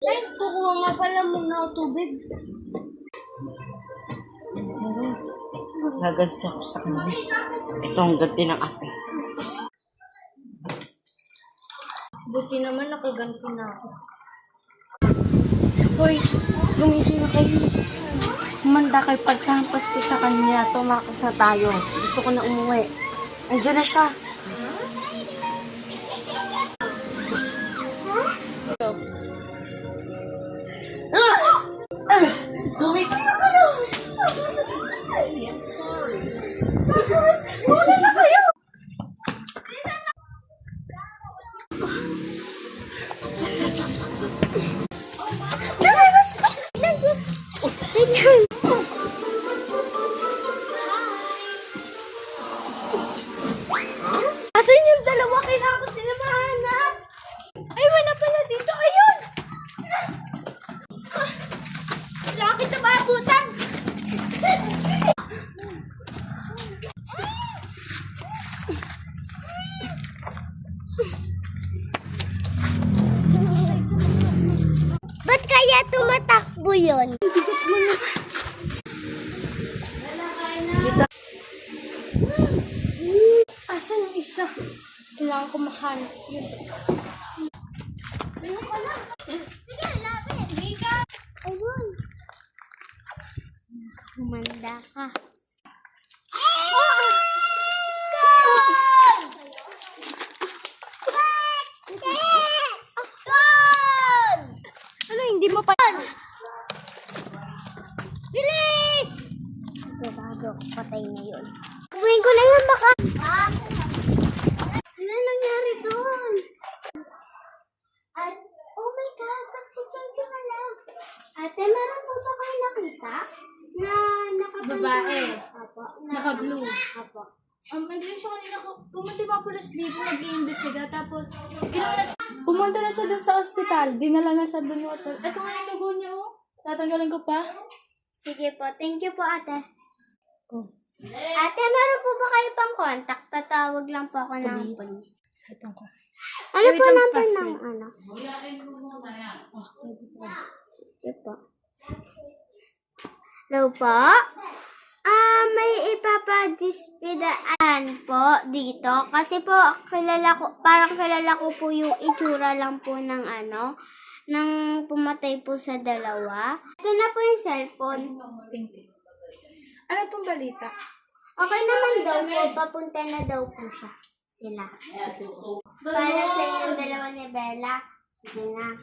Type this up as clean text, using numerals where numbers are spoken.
Ay, kukuha nga pala muna ako tubig. Naganti ako sa kanya. Ito ang ganti ng ate. Buti naman nakaganti na ako. Hoy, gumising na kayo. Humanda kayo pagkahampas ko sa kanya. Tumakas na tayo. Gusto ko na umuwi. Andiyan na siya. Asan yung dalawa? Kailangan ko sila mahanap. Ay, wala pala dito. Ayun! Wala kita maabutan. Ba't kaya tumatakbo yun? Asan yung isa? Kailangan ko mahanap yun. Ayun pala. Sige, lapit. Mika! Ayun. Humanda ka. Ano, hindi mo pa... Bilis! Bago, patay na yun. Kubuhin ko lang yan baka... Ano nangyari doon? Oh my God, ba't si Chenky na lang? Ate, meron po ba kayo nakita? Na nakablue? Babae. Apo. Naka-blue. Apo. Andun siya kanina, pumunti pa po sa libo, nag-iimbestiga, tapos pumunta na siya dun sa ospital, dinala na sa bunotol. Ito nga yung dugo niya, oh. Tatanggalin ko pa. Sige po, thank you po ate. Oh. Ate, meron po ba kayo pang contact? Tatawag lang po ako ng police. Satan ko. Ano Wait po lang, number password. ng ano? Oh, Ito po. Hello po? May ipapadispidaan po dito. Kasi po, parang kilala ko po yung itsura lang po ng ano, nang pumatay po sa dalawa. Ito na po yung cellphone. Ano pong balita? Okay naman daw po, papunta na daw po siya. Sila. Para sa inyong dalawa ni Bella. Sige na.